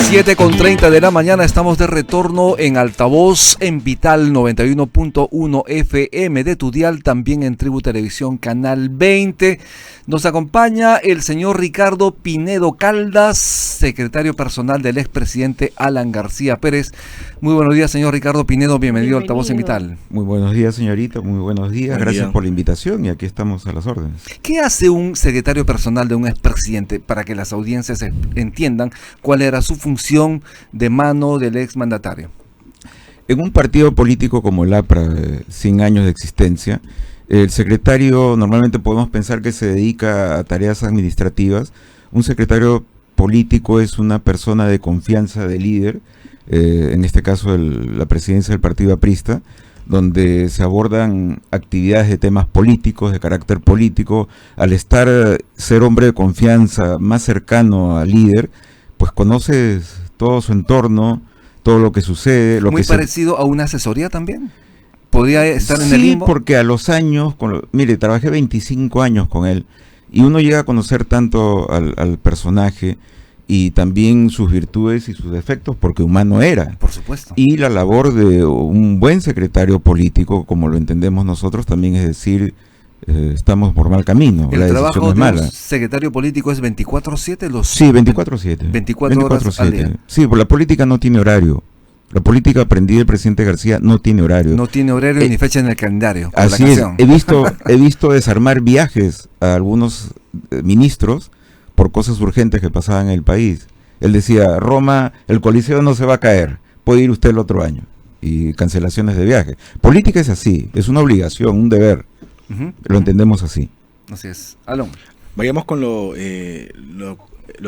7:30 de la mañana, estamos de retorno en Altavoz, en Vital 91.1 FM de tu dial, también en Tribu Televisión Canal 20. Nos acompaña el señor Ricardo Pinedo Caldas, secretario personal del expresidente Alan García Pérez. Muy buenos días, señor Ricardo Pinedo, bienvenido a Altavoz en Vital. Muy buenos días, señorita, muy buenos días, gracias por la invitación y aquí estamos a las órdenes. ¿Qué hace un secretario personal de un expresidente para que las audiencias entiendan cuál era su función de mano del exmandatario? En un partido político como el APRA, 100 años de existencia, el secretario normalmente podemos pensar que se dedica a tareas administrativas. Un secretario político es una persona de confianza del líder, en este caso la presidencia del partido aprista, donde se abordan actividades de temas políticos, de carácter político. Al ser hombre de confianza, más cercano al líder, pues conoces todo su entorno, todo lo que sucede. Muy parecido a una asesoría también. ¿Podría estar en el limbo? Sí, porque a los años, mire, trabajé 25 años con él, y uno llega a conocer tanto al personaje, y también sus virtudes y sus defectos, porque humano era. Por supuesto. Y la labor de un buen secretario político, como lo entendemos nosotros, también es decir, estamos por mal camino. El la trabajo decisión es mala. De un secretario político es 24/7. Sí, 24/7. 24 horas al día. Sí, porque la política no tiene horario. La política, aprendí del presidente García, no tiene horario. No tiene horario ni fecha en el calendario. Así es. He visto desarmar viajes a algunos ministros por cosas urgentes que pasaban en el país. Él decía, Roma, el Coliseo no se va a caer, puede ir usted el otro año. Y cancelaciones de viaje. Política es así, es una obligación, un deber. Lo entendemos así. Así es. Alon. Vayamos con lo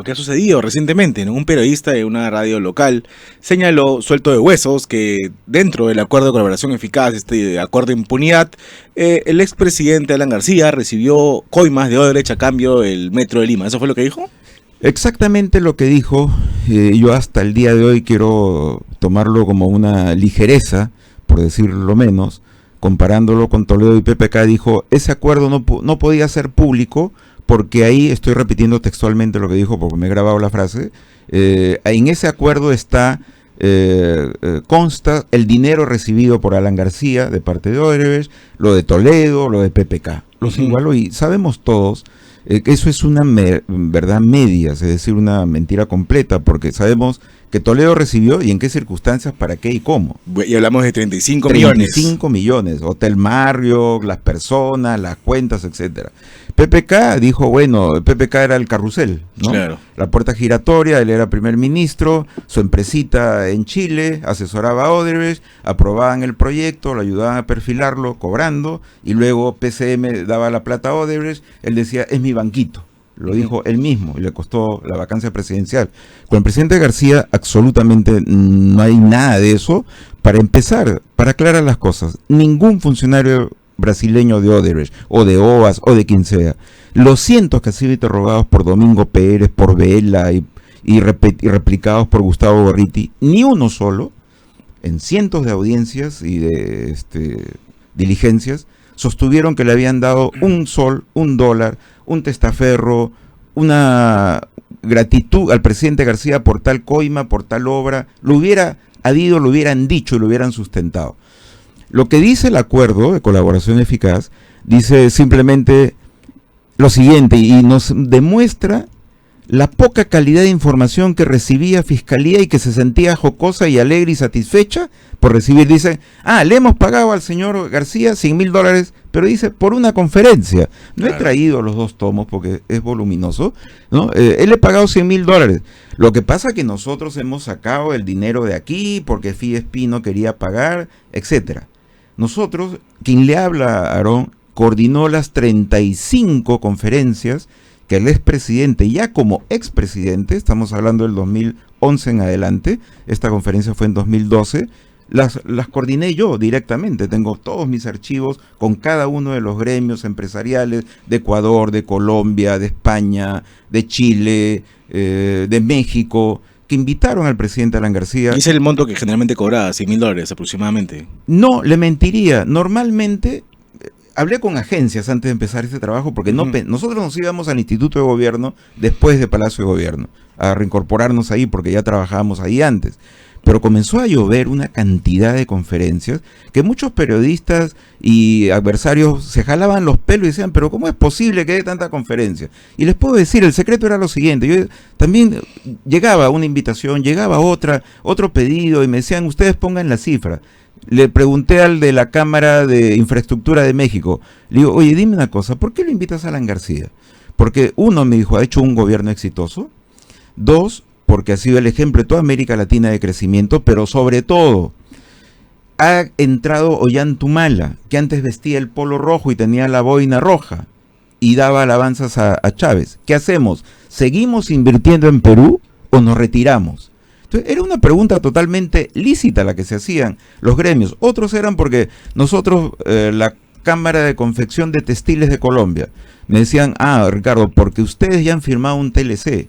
que ha sucedido recientemente, ¿no? Un periodista de una radio local señaló, suelto de huesos, que dentro del acuerdo de colaboración eficaz, este acuerdo de impunidad, el expresidente Alan García recibió coimas de Odebrecht a cambio del Metro de Lima. ¿Eso fue lo que dijo? Exactamente lo que dijo. Yo hasta el día de hoy quiero tomarlo como una ligereza, por decirlo menos, comparándolo con Toledo y PPK. Dijo, ese acuerdo no podía ser público, porque ahí, estoy repitiendo textualmente lo que dijo porque me he grabado la frase, en ese acuerdo consta el dinero recibido por Alan García de parte de Odebrecht, lo de Toledo, lo de PPK. Los igualó, y sabemos todos que eso es una verdad media, es decir, una mentira completa, porque sabemos que Toledo recibió y en qué circunstancias, para qué y cómo. Y hablamos de 35 millones. 35 millones, Hotel Marriott, las personas, las cuentas, etcétera. PPK dijo, bueno, PPK era el carrusel, ¿no? Claro. La puerta giratoria, él era primer ministro, su empresita en Chile asesoraba a Odebrecht, aprobaban el proyecto, lo ayudaban a perfilarlo, cobrando, y luego PCM daba la plata a Odebrecht, él decía, es mi banquito. Lo dijo él mismo y le costó la vacancia presidencial. Con el presidente García absolutamente no hay nada de eso. Para empezar, para aclarar las cosas, ningún funcionario brasileño de Odebrecht o de OAS o de quien sea, los cientos que han sido interrogados por Domingo Pérez, por Vela y replicados por Gustavo Gorriti, ni uno solo, en cientos de audiencias y de diligencias, sostuvieron que le habían dado un sol, un dólar, un testaferro, una gratitud al presidente García por tal coima, por tal obra. Lo hubiera habido, lo hubieran dicho y lo hubieran sustentado. Lo que dice el acuerdo de colaboración eficaz, dice simplemente lo siguiente, y nos demuestra la poca calidad de información que recibía Fiscalía y que se sentía jocosa y alegre y satisfecha por recibir. Dice, le hemos pagado al señor García $100,000, pero dice, por una conferencia. No he traído los 2 tomos porque es voluminoso, ¿no? Él le ha pagado $100,000. Lo que pasa es que nosotros hemos sacado el dinero de aquí porque FIESP no quería pagar, etcétera. Nosotros, quien le habla a Aarón, coordinó las 35 conferencias que el expresidente, ya como expresidente, estamos hablando del 2011 en adelante, esta conferencia fue en 2012, las coordiné yo directamente. Tengo todos mis archivos con cada uno de los gremios empresariales de Ecuador, de Colombia, de España, de Chile, de México, que invitaron al presidente Alan García. ¿Y ese es el monto que generalmente cobraba, $100,000 aproximadamente? No, le mentiría. Normalmente hablé con agencias antes de empezar este trabajo porque Ujú. nosotros nos íbamos al Instituto de Gobierno después de Palacio de Gobierno, a reincorporarnos ahí porque ya trabajábamos ahí antes. Pero comenzó a llover una cantidad de conferencias que muchos periodistas y adversarios se jalaban los pelos y decían, pero ¿cómo es posible que haya tanta conferencia? Y les puedo decir, el secreto era lo siguiente, yo también llegaba una invitación, llegaba otra, otro pedido y me decían, ustedes pongan la cifra. Le pregunté al de la Cámara de Infraestructura de México, le digo, oye, dime una cosa, ¿por qué lo invitas a Alan García? Porque uno, me dijo, ha hecho un gobierno exitoso. Dos, porque ha sido el ejemplo de toda América Latina de crecimiento, pero sobre todo, ha entrado Ollanthumala, que antes vestía el polo rojo y tenía la boina roja, y daba alabanzas a Chávez. ¿Qué hacemos? ¿Seguimos invirtiendo en Perú o nos retiramos? Entonces, era una pregunta totalmente lícita la que se hacían los gremios. Otros eran porque nosotros, la Cámara de Confección de Textiles de Colombia, me decían, Ricardo, porque ustedes ya han firmado un TLC.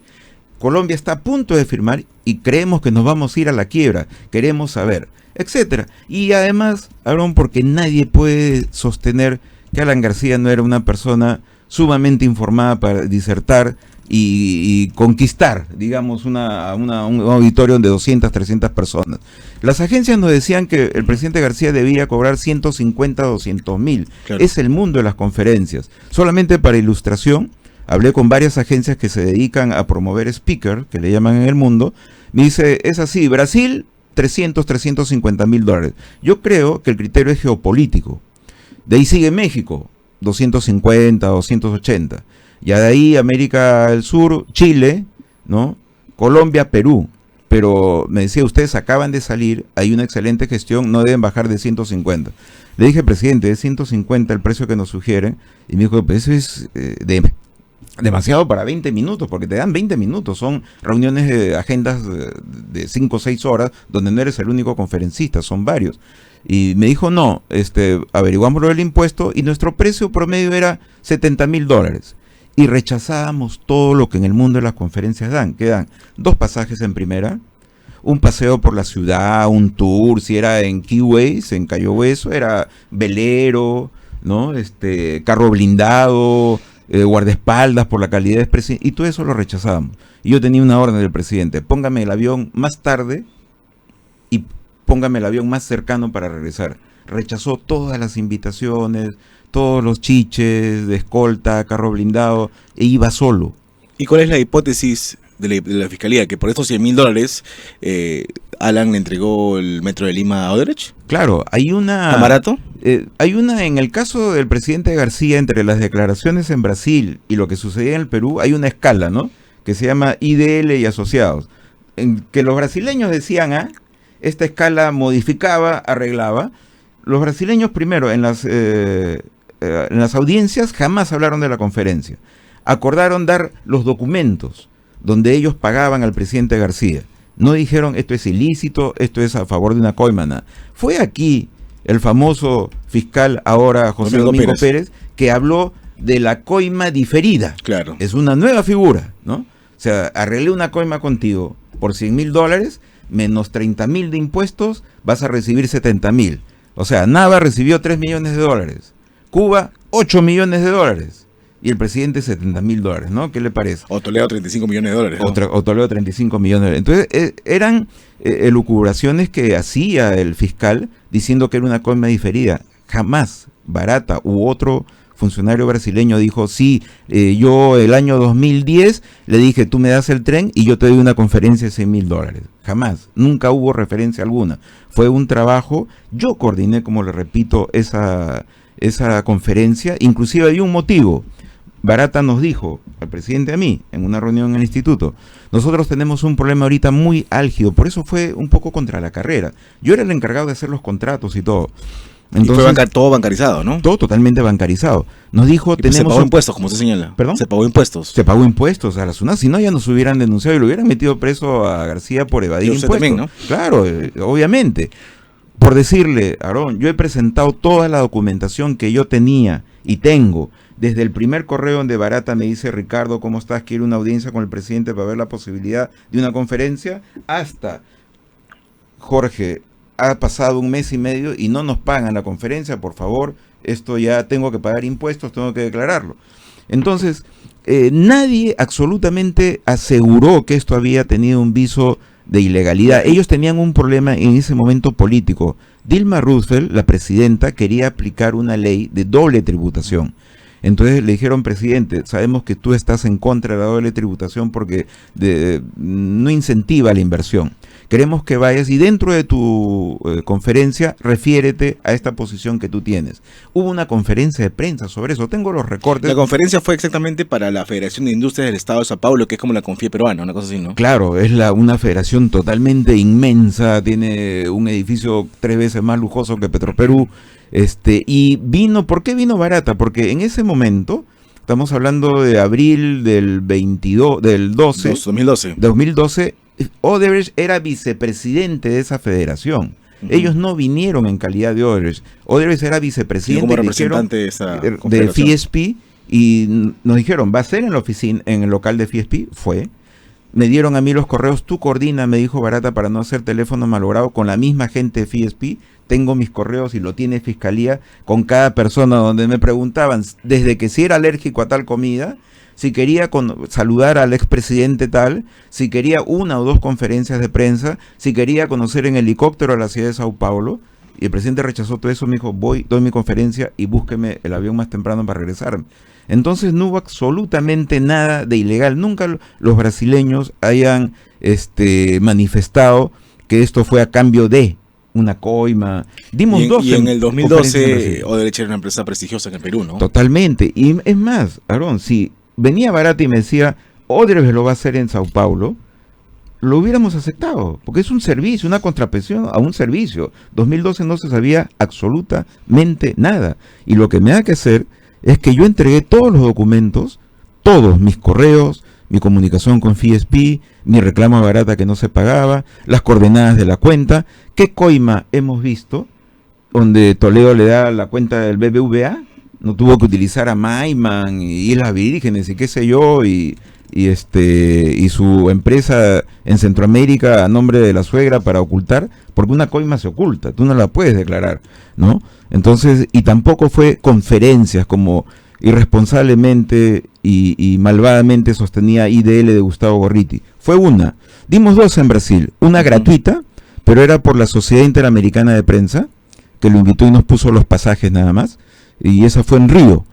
Colombia está a punto de firmar y creemos que nos vamos a ir a la quiebra, queremos saber, etcétera. Y además, Aarón, porque nadie puede sostener que Alan García no era una persona sumamente informada para disertar y conquistar, digamos, un auditorio de 200, 300 personas. Las agencias nos decían que el presidente García debía cobrar 150, 200 mil. Claro. Es el mundo de las conferencias. Solamente para ilustración, hablé con varias agencias que se dedican a promover speaker, que le llaman en el mundo. Me dice, es así, Brasil, 300, 350 mil dólares. Yo creo que el criterio es geopolítico. De ahí sigue México, 250, 280. Ya de ahí América del Sur, Chile, ¿no? Colombia, Perú. Pero me decía, ustedes acaban de salir, hay una excelente gestión, no deben bajar de 150. Le dije, presidente, es 150 el precio que nos sugieren. Y me dijo, pues eso es demasiado para 20 minutos, porque te dan 20 minutos, son reuniones de agendas de 5 o 6 horas, donde no eres el único conferencista, son varios. Y me dijo, no, averiguamos lo del impuesto y nuestro precio promedio era 70 mil dólares. Y rechazábamos todo lo que en el mundo de las conferencias dan, que dan 2 pasajes en primera, un paseo por la ciudad, un tour, si era en Key West, en Cayo Hueso, era velero, ¿no? Carro blindado, guardaespaldas por la calidad de presidente, y todo eso lo rechazábamos. Y yo tenía una orden del presidente, póngame el avión más tarde y póngame el avión más cercano para regresar. Rechazó todas las invitaciones, todos los chiches de escolta, carro blindado, e iba solo. ¿Y cuál es la hipótesis de la fiscalía? Que por estos 100 mil dólares Alan le entregó el metro de Lima a Odebrecht. Claro, hay una... ¿Tan barato? Hay una, en el caso del presidente García, entre las declaraciones en Brasil y lo que sucedía en el Perú, hay una escala, ¿no? Que se llama IDL y asociados. En que los brasileños decían, esta escala modificaba, arreglaba. Los brasileños primero, en las audiencias, jamás hablaron de la conferencia. Acordaron dar los documentos donde ellos pagaban al presidente García. No dijeron, esto es ilícito, esto es a favor de una coima. Fue aquí el famoso fiscal, ahora José Domingo Pérez, que habló de la coima diferida. Claro. Es una nueva figura, ¿no? O sea, arreglé una coima contigo por 100 mil dólares, menos 30 mil de impuestos, vas a recibir 70 mil. O sea, Nava recibió 3 millones de dólares. Cuba, 8 millones de dólares. Y el presidente 70 mil dólares, ¿no? ¿Qué le parece? O Toledo 35 millones de dólares. ¿No? O Toledo 35 millones de dólares. Entonces, eran elucubraciones que hacía el fiscal diciendo que era una coima diferida. Jamás Barata u otro funcionario brasileño dijo, sí, yo el año 2010 le dije, tú me das el tren y yo te doy una conferencia de 100 mil dólares. Jamás, nunca hubo referencia alguna. Fue un trabajo, yo coordiné, como le repito, esa conferencia, inclusive hay un motivo. Barata nos dijo, al presidente, a mí, en una reunión en el instituto, nosotros tenemos un problema ahorita muy álgido, por eso fue un poco contra la carrera. Yo era el encargado de hacer los contratos y todo. Entonces, y fue todo bancarizado, ¿no? Todo totalmente bancarizado. Nos dijo, pues se pagó impuestos, como se señala. ¿Perdón? Se pagó impuestos. Se pagó impuestos a la SUNAT, si no ya nos hubieran denunciado y lo hubieran metido preso a García por evadir impuestos. También, ¿no? Claro, obviamente. Por decirle, Aarón, yo he presentado toda la documentación que yo tenía y tengo. Desde el primer correo donde Barata me dice, Ricardo, ¿cómo estás? Quiero una audiencia con el presidente para ver la posibilidad de una conferencia, hasta, Jorge, ha pasado 1 mes y medio y no nos pagan la conferencia, por favor, esto ya tengo que pagar impuestos, tengo que declararlo. Entonces, nadie absolutamente aseguró que esto había tenido un viso de ilegalidad. Ellos tenían un problema en ese momento político. Dilma Roosevelt, la presidenta, quería aplicar una ley de doble tributación. Entonces le dijeron, presidente, sabemos que tú estás en contra de la doble tributación porque no incentiva la inversión. Queremos que vayas y dentro de tu conferencia refiérete a esta posición que tú tienes. Hubo una conferencia de prensa sobre eso, tengo los recortes. La conferencia fue exactamente para la Federación de Industrias del Estado de Sao Paulo, que es como la Confie peruana, una cosa así, ¿no? Claro, es una federación totalmente inmensa, tiene un edificio 3 veces más lujoso que Petroperú. Y vino, ¿por qué vino barata? Porque en ese momento, estamos hablando de abril del 2012, Odebrecht era vicepresidente de esa federación. Ellos no vinieron en calidad de Odebrecht. Odebrecht era vicepresidente como representante de FIESP y nos dijeron, ¿va a ser en la oficina, en el local de FIESP? Fue. Me dieron a mí los correos, tú coordina, me dijo Barata, para no hacer teléfono malogrado con la misma gente de FIESP. Tengo mis correos y lo tiene Fiscalía con cada persona donde me preguntaban desde que si era alérgico a tal comida, si quería saludar al expresidente tal, si quería 1 o 2 conferencias de prensa, si quería conocer en helicóptero a la ciudad de Sao Paulo. Y el presidente rechazó todo eso, me dijo, doy mi conferencia y búsqueme el avión más temprano para regresar. Entonces no hubo absolutamente nada de ilegal. Nunca los brasileños hayan manifestado que esto fue a cambio de una coima. Dimos dos. Y en el 2012 Odebrecht era una empresa prestigiosa en el Perú, ¿no? Totalmente. Y es más, Aarón, si venía Barata y me decía, Odebrecht lo va a hacer en Sao Paulo, lo hubiéramos aceptado, porque es un servicio, una contrapresión a un servicio. 2012 no se sabía absolutamente nada. Y lo que me da que hacer es que yo entregué todos los documentos, todos mis correos, mi comunicación con FIESP, mi reclamo a Barata que no se pagaba, las coordenadas de la cuenta. ¿Qué coima hemos visto? Donde Toledo le da la cuenta del BBVA, no tuvo que utilizar a Maiman y Islas Vírgenes y qué sé yo, y su empresa en Centroamérica a nombre de la suegra para ocultar, porque una coima se oculta, tú no la puedes declarar, ¿no? Entonces, y tampoco fue conferencias como irresponsablemente y malvadamente sostenía IDL de Gustavo Gorriti. Fue una. Dimos 2 en Brasil, una gratuita, pero era por la Sociedad Interamericana de Prensa, que lo invitó y nos puso los pasajes nada más, y esa fue en Río.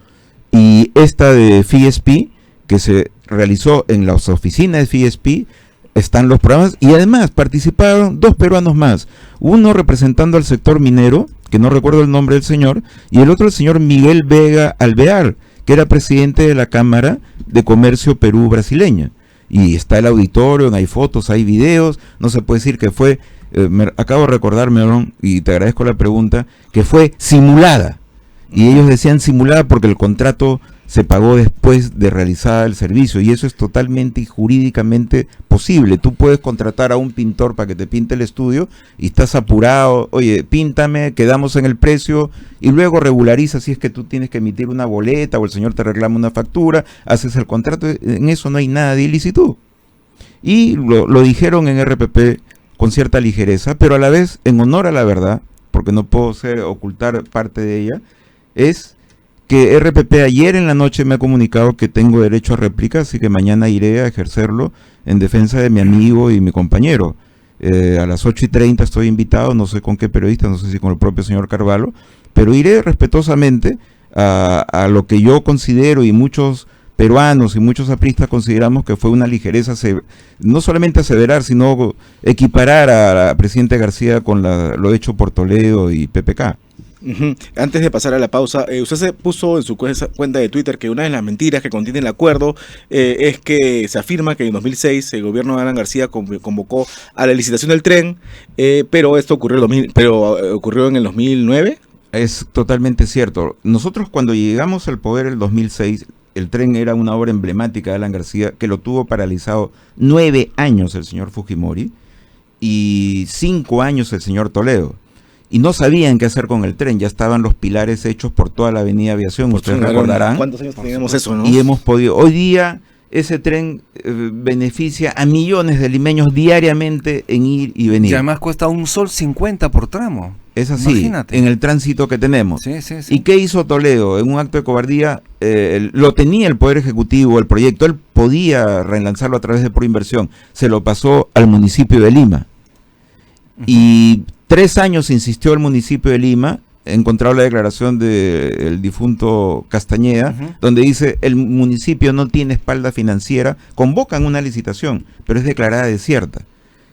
Y esta de FIESP, que se realizó en las oficinas de FIESP, están los programas, y además participaron 2 peruanos más, uno representando al sector minero, que no recuerdo el nombre del señor, y el otro el señor Miguel Vega Alvear, que era presidente de la Cámara de Comercio Perú-Brasileña. Y está el auditorio, hay fotos, hay videos, no se puede decir que fue, acabo de recordarme, Aaron, y te agradezco la pregunta, que fue simulada. Y ellos decían simulada porque el contrato se pagó después de realizar el servicio, y eso es totalmente y jurídicamente posible. Tú puedes contratar a un pintor para que te pinte el estudio y estás apurado, oye, píntame, quedamos en el precio, y luego regulariza si es que tú tienes que emitir una boleta o el señor te reclama una factura, haces el contrato. En eso no hay nada de ilicitud. Y lo dijeron en RPP con cierta ligereza, pero a la vez en honor a la verdad, porque no puedo ocultar parte de ella, es que RPP ayer en la noche me ha comunicado que tengo derecho a réplica, así que mañana iré a ejercerlo en defensa de mi amigo y mi compañero. A las 8:30 estoy invitado, no sé con qué periodista, no sé si con el propio señor Carvalho, pero iré respetuosamente a lo que yo considero, y muchos peruanos y muchos apristas consideramos que fue una ligereza, no solamente aseverar, sino equiparar a la presidente García con lo hecho por Toledo y PPK. Antes de pasar a la pausa, usted se puso en su cuenta de Twitter que una de las mentiras que contiene el acuerdo es que se afirma que en 2006 el gobierno de Alan García convocó a la licitación del tren, pero esto ocurrió en el 2009. Es totalmente cierto. Nosotros cuando llegamos al poder el 2006, el tren era una obra emblemática de Alan García, que lo tuvo paralizado 9 años el señor Fujimori y 5 años el señor Toledo. Y no sabían qué hacer con el tren, ya estaban los pilares hechos por toda la avenida Aviación, ustedes recordarán. ¿Cuántos años teníamos eso, no? Y hemos podido, hoy día ese tren beneficia a millones de limeños diariamente en ir y venir. Y además cuesta $1.50 por tramo. Es así, imagínate. en el tránsito que tenemos. Sí. ¿Y qué hizo Toledo? En un acto de cobardía, lo tenía el Poder Ejecutivo, el proyecto, él podía relanzarlo a través de Proinversión, se lo pasó al municipio de Lima. Y 3 años insistió el municipio de Lima. He encontrado la declaración del difunto Castañeda, donde dice el municipio no tiene espalda financiera, convocan una licitación, pero es declarada desierta.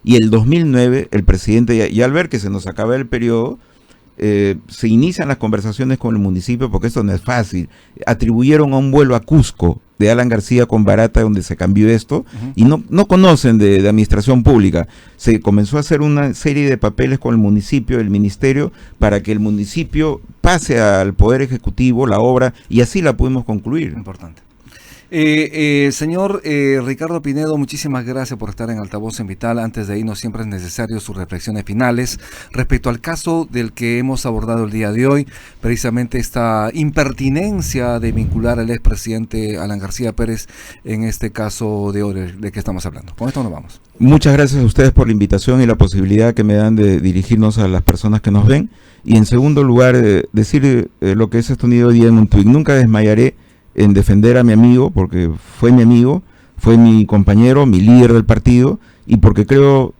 Y el 2009, el presidente, y al ver que se nos acaba el periodo, se inician las conversaciones con el municipio, porque esto no es fácil. Atribuyeron a un vuelo a Cusco de Alan García con Barata, donde se cambió esto, y no conocen de administración pública. Se comenzó a hacer una serie de papeles con el municipio, el ministerio, para que el municipio pase al Poder Ejecutivo la obra, y así la pudimos concluir. Importante. Señor Ricardo Pinedo, muchísimas gracias por estar en Altavoz en Vital. Antes de irnos, siempre es necesario sus reflexiones finales respecto al caso del que hemos abordado el día de hoy, precisamente esta impertinencia de vincular al expresidente Alan García Pérez en este caso de hoy de que estamos hablando. Con esto nos vamos. Muchas gracias a ustedes por la invitación y la posibilidad que me dan de dirigirnos a las personas que nos ven. Y en segundo lugar, decir lo que he sostenido hoy día en un tuit: nunca desmayaré en defender a mi amigo, porque fue mi amigo, fue mi compañero, mi líder del partido, y porque creo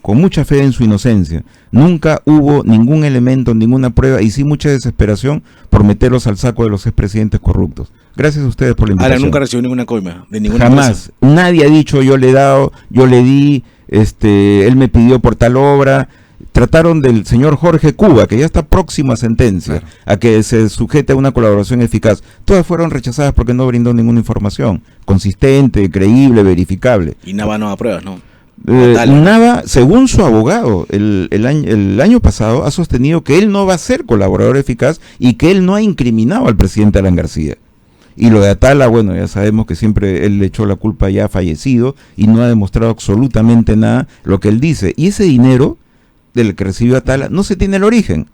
con mucha fe en su inocencia. Nunca hubo ningún elemento, ninguna prueba, y sí mucha desesperación por meterlos al saco de los expresidentes corruptos. Gracias a ustedes por la invitación. Ahora nunca recibió ninguna coima de ninguna Jamás. empresa. Nadie ha dicho yo le he dado, yo le di, él me pidió por tal obra. Trataron del señor Jorge Cuba, que ya está próximo a sentencia, claro, a que se sujete a una colaboración eficaz. Todas fueron rechazadas porque no brindó ninguna información consistente, creíble, verificable. Y Nava no da pruebas, ¿no? Nava, según su abogado, el año pasado ha sostenido que él no va a ser colaborador eficaz y que él no ha incriminado al presidente Alan García. Y lo de Atala, bueno, ya sabemos que siempre él le echó la culpa ya fallecido y no ha demostrado absolutamente nada lo que él dice. Y ese dinero del que recibió Atala no se tiene el origen,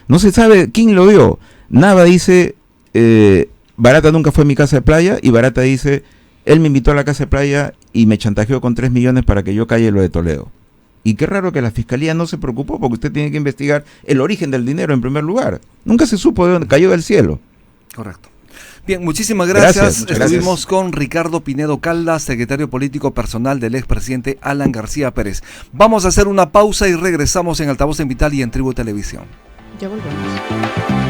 no se sabe quién lo dio. Nava dice, Barata nunca fue a mi casa de playa, y Barata dice, él me invitó a la casa de playa y me chantajeó con 3 millones para que yo calle lo de Toledo. Y qué raro que la fiscalía no se preocupó, porque usted tiene que investigar el origen del dinero en primer lugar. Nunca se supo de dónde cayó del cielo. Correcto. Bien, muchísimas gracias. Estuvimos gracias con Ricardo Pinedo Caldas, secretario político personal del expresidente Alan García Pérez. Vamos a hacer una pausa y regresamos en Altavoz en Vital y en Tribu Televisión. Ya volvemos.